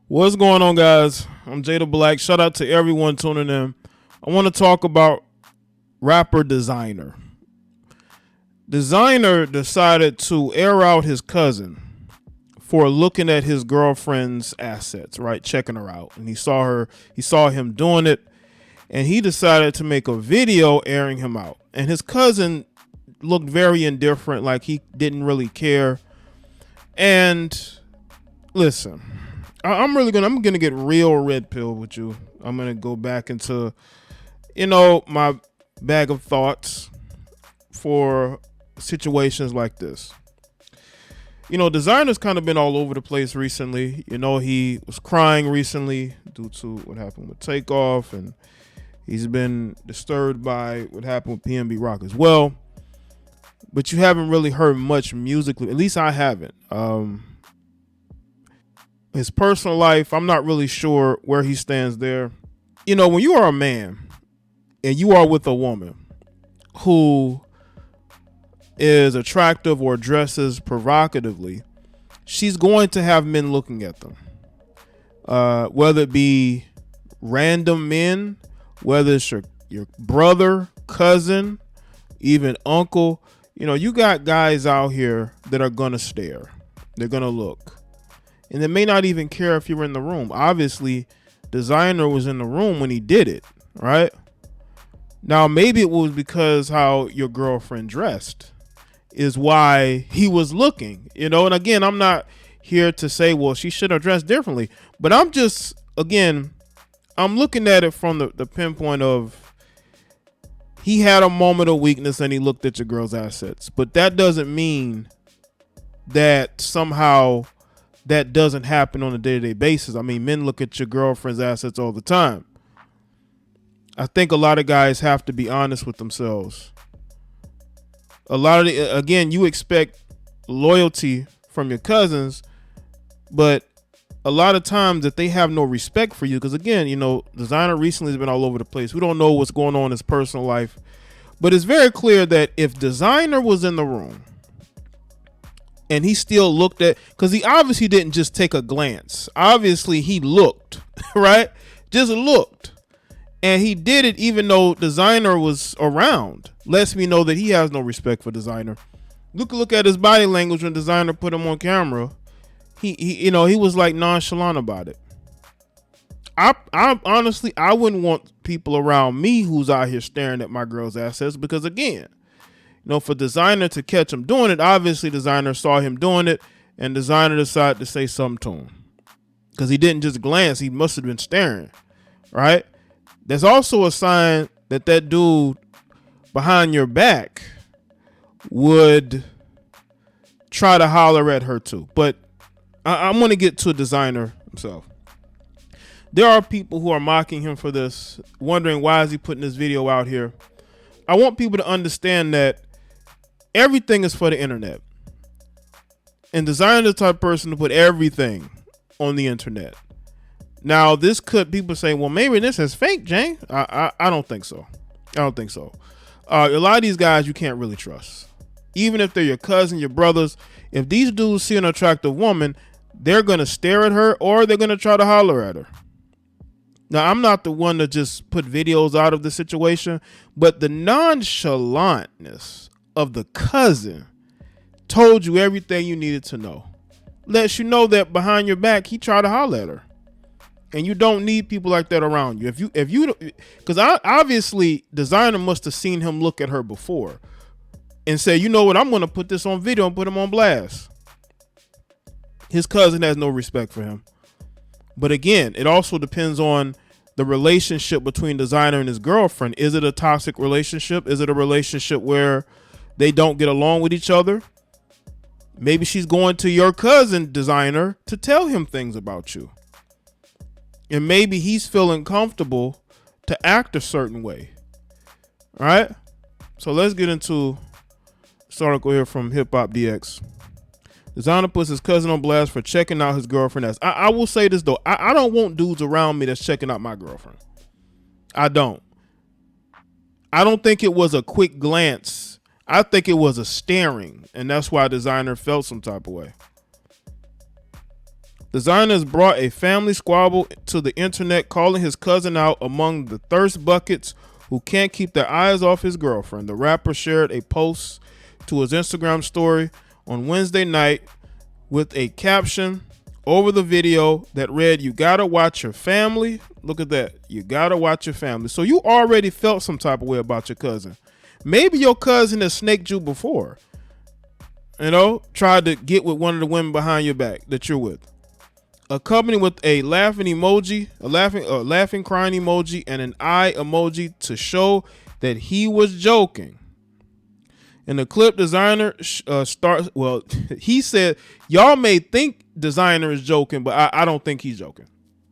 What's going on, guys? I'm Jada Black. Shout out to everyone tuning in. I want to talk about rapper Desiigner. Desiigner decided to air out his cousin for looking at his girlfriend's assets, right? Checking her out. And he saw him doing it, and he decided to make a video airing him out. And his cousin looked very indifferent, like he didn't really care. And listen, I'm gonna get real red pill with you. I'm gonna go back into, my bag of thoughts for situations like this. Desiigner's kind of been all over the place recently. He was crying recently due to what happened with Takeoff, and he's been disturbed by what happened with PNB Rock as well. But you haven't really heard much musically. At least I haven't. His personal life, I'm not really sure where he stands there. When you are a man and you are with a woman who is attractive or dresses provocatively, she's going to have men looking at them. Whether it be random men, whether it's your brother, cousin, even uncle, you got guys out here that are going to stare. They're going to look. And they may not even care if you're in the room. Obviously, Desiigner was in the room when he did it, right? Now, maybe it was because how your girlfriend dressed is why he was looking, And again, I'm not here to say, well, she should have dressed differently. But I'm looking at it from the pinpoint of he had a moment of weakness and he looked at your girl's assets. But that doesn't mean that somehow that doesn't happen on a day-to-day basis. I mean, men look at your girlfriend's assets all the time. I think a lot of guys have to be honest with themselves. Again, you expect loyalty from your cousins, but a lot of times that they have no respect for you, because again, Desiigner recently has been all over the place. We don't know what's going on in his personal life, but it's very clear that if Desiigner was in the room and he still looked at, because he obviously didn't just take a glance. Obviously he looked, right? Just looked. And he did it even though Desiigner was around. Lets me know that he has no respect for Desiigner. Look at his body language when Desiigner put him on camera. He was like nonchalant about it. I honestly, I wouldn't want people around me who's out here staring at my girl's assets, because again, for Desiigner to catch him doing it, obviously Desiigner saw him doing it, and Desiigner decided to say something to him, because he didn't just glance; he must have been staring, right? There's also a sign that dude behind your back would try to holler at her too. But I'm going to get to Desiigner himself. There are people who are mocking him for this, wondering why is he putting this video out here. I want people to understand that everything is for the internet. And Desiigner is the type of person to put everything on the internet. Now, people say, well, maybe this is fake, Jay. I don't think so. I don't think so. A lot of these guys you can't really trust. Even if they're your cousin, your brothers, if these dudes see an attractive woman, they're going to stare at her or they're going to try to holler at her. Now, I'm not the one to just put videos out of the situation, but the nonchalantness of the cousin told you everything you needed to know. Lets you know that behind your back, he tried to holler at her. And you don't need people like that around you. Because obviously Desiigner must have seen him look at her before and say, you know what, I'm going to put this on video and put him on blast. His cousin has no respect for him. But again, it also depends on the relationship between Desiigner and his girlfriend. Is it a toxic relationship? Is it a relationship where they don't get along with each other? Maybe she's going to your cousin, Desiigner, to tell him things about you. And maybe he's feeling comfortable to act a certain way. All right. So let's get into this article here from Hip Hop DX. Desiigner puts his cousin on blast for checking out his girlfriend. I will say this though. I don't want dudes around me that's checking out my girlfriend. I don't think it was a quick glance. I think it was a staring. And that's why Desiigner felt some type of way. Desiigner brought a family squabble to the internet, calling his cousin out among the thirst buckets who can't keep their eyes off his girlfriend. The rapper shared a post to his Instagram story on Wednesday night with a caption over the video that read, "You gotta watch your family." Look at that. You gotta watch your family. So you already felt some type of way about your cousin. Maybe your cousin has snaked you before. You know, tried to get with one of the women behind your back that you're with. Accompanied with a laughing emoji, a laughing crying emoji, and an eye emoji to show that he was joking. In the clip, Desiigner starts. Well, he said, "Y'all may think Desiigner is joking, but I don't think he's joking.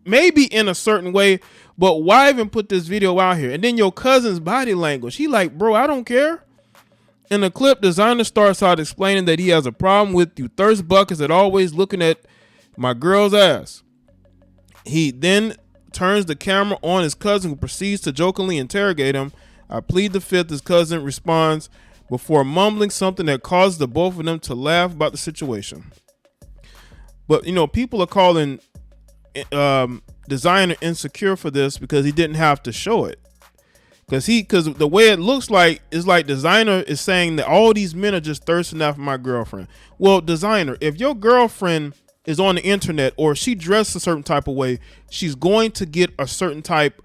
Maybe in a certain way, but why even put this video out here?" And then your cousin's body language. He like, "Bro, I don't care." In the clip, Desiigner starts out explaining that he has a problem with you thirst buckets that always looking at my girl's ass. He then turns the camera on his cousin, who proceeds to jokingly interrogate him. "I plead the fifth," his cousin responds before mumbling something that causes the both of them to laugh about the situation. But, you know, people are calling Desiigner insecure for this because he didn't have to show it. Because the way it looks like is like Desiigner is saying that all these men are just thirsting after my girlfriend. Well, Desiigner, if your girlfriend is on the internet or she dressed a certain type of way, she's going to get a certain type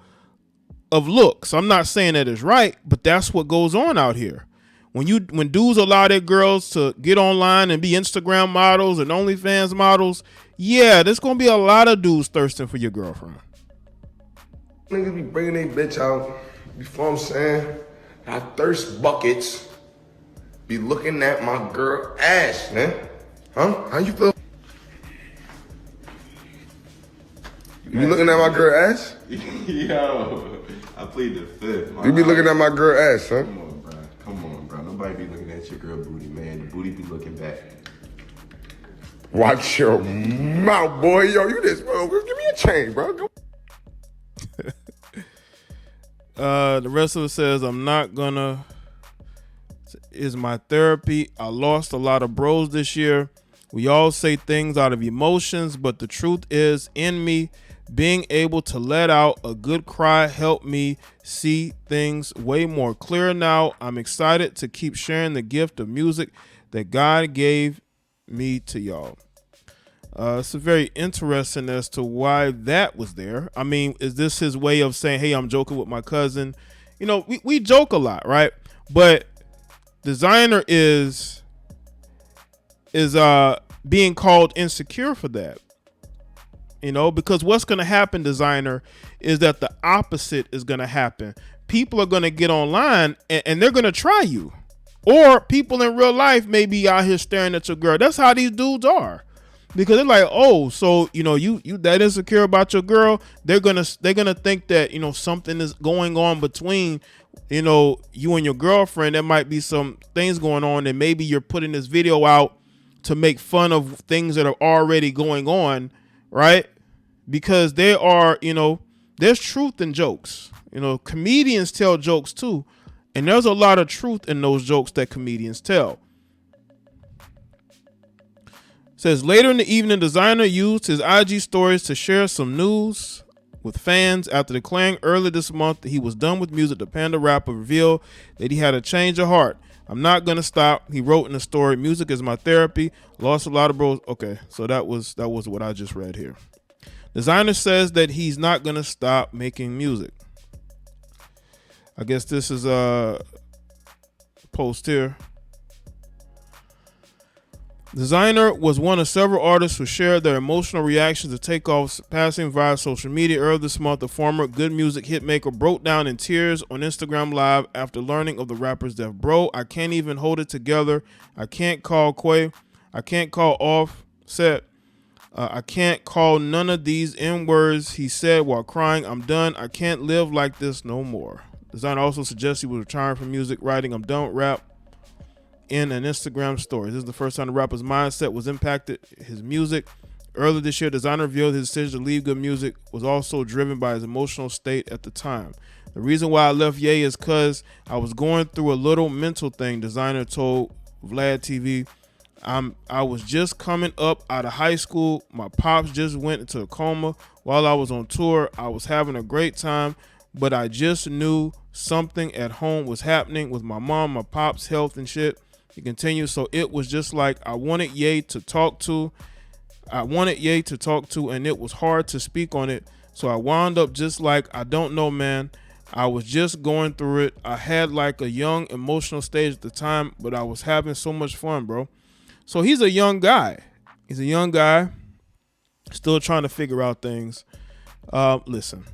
of look. So I'm not saying that it's right, but that's what goes on out here. When dudes allow their girls to get online and be Instagram models and OnlyFans models, yeah, there's gonna be a lot of dudes thirsting for your girlfriend. Niggas be bringing their bitch out, you know what I'm saying? I thirst buckets be looking at my girl ass, man. Huh? How you feel? You be looking at my girl ass? Yo, I plead the fifth. You be looking at my girl ass, huh? Come on, bro. Nobody be looking at your girl booty, man. The booty be looking back. Watch your mouth, boy. Yo, you this, bro. Give me a chain, bro. Go. The rest of it says, "I'm not gonna, is my therapy. I lost a lot of bros this year. We all say things out of emotions, but the truth is, in me, being able to let out a good cry helped me see things way more clear now. I'm excited to keep sharing the gift of music that God gave me to y'all." It's very interesting as to why that was there. I mean, is this his way of saying, "Hey, I'm joking with my cousin"? You know, we joke a lot, right? But Desiigner is being called insecure for that. You know, because what's going to happen, Desiigner, is that the opposite is going to happen. People are going to get online and they're going to try you. Or people in real life may be out here staring at your girl. That's how these dudes are. Because they're like, "Oh, so, you know, you that insecure about your girl." They're gonna think that, you know, something is going on between, you know, you and your girlfriend. There might be some things going on, and maybe you're putting this video out to make fun of things that are already going on, right? Because there are, you know, there's truth in jokes. You know, comedians tell jokes too, and there's a lot of truth in those jokes that comedians tell. Says later in the evening, Desiigner used his IG stories to share some news with fans after declaring earlier this month that he was done with music. The Panda rapper revealed that he had a change of heart. "I'm not gonna stop," he wrote in the story. "Music is my therapy. Lost a lot of bros." Okay, so that was what I just read here. Desiigner says that he's not gonna stop making music. I guess this is a post here. Desiigner was one of several artists who shared their emotional reactions to Takeoff's passing via social media. Earlier this month, the former Good Music hitmaker broke down in tears on Instagram Live after learning of the rapper's death. "Bro, I can't even hold it together. I can't call Quay. I can't call Offset. I can't call none of these N-words," he said while crying. "I'm done. I can't live like this no more." Desiigner also suggests he was retiring from music, writing, "I'm done with rap," in an Instagram story. This is the first time the rapper's mindset was impacted his music. Earlier this year, Desiigner revealed his decision to leave Good Music was also driven by his emotional state at the time. "The reason why I left Jaye is because I was going through a little mental thing," Desiigner told Vlad TV. I was just coming up out of high school. My pops just went into a coma while I was on tour. I was having a great time, but I just knew something at home was happening with my mom, my pop's health and shit. He continues. So it was just like I wanted Ye to talk to. And it was hard to speak on it. So I wound up just like, I don't know, man. I was just going through it. I had like a young emotional stage at the time, but I was having so much fun, bro. So he's a young guy. Still trying to figure out things. Listen,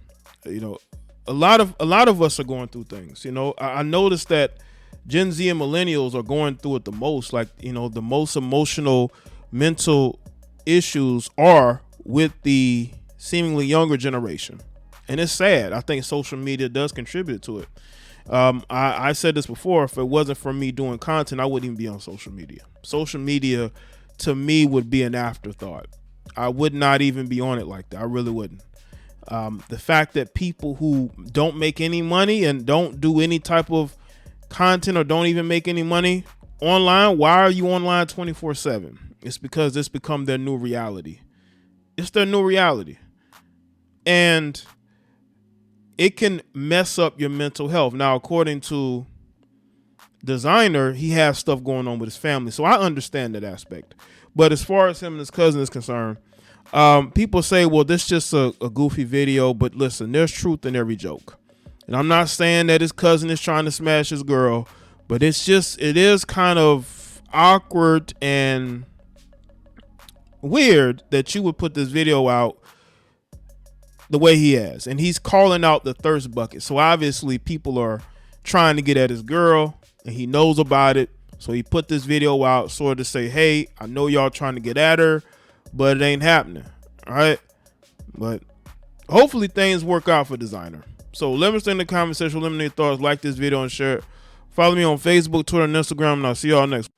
you know, a lot of us are going through things. You know, I noticed that Gen Z and millennials are going through it the most. Like, you know, the most emotional, mental issues are with the seemingly younger generation. And it's sad. I think social media does contribute to it. I said this before, if it wasn't for me doing content, I wouldn't even be on social media. Social media to me would be an afterthought. I would not even be on it like that. I really wouldn't. The fact that people who don't make any money and don't do any type of content or don't even make any money online, why are you online 24/7? It's because it's become their new reality. It's their new reality. And it can mess up your mental health. Now, according to Desiigner, he has stuff going on with his family. So I understand that aspect. But as far as him and his cousin is concerned, people say, well, this is just a goofy video. But listen, there's truth in every joke. And I'm not saying that his cousin is trying to smash his girl, but it is kind of awkward and weird that you would put this video out the way he has. And he's calling out the thirst bucket. So obviously people are trying to get at his girl and he knows about it. So he put this video out sort of to say, hey, I know y'all trying to get at her, but it ain't happening. All right. But hopefully things work out for Desiigner. So let me stay in the comment section. Let me know your thoughts. Like this video and share it. Follow me on Facebook, Twitter, and Instagram. And I'll see y'all next.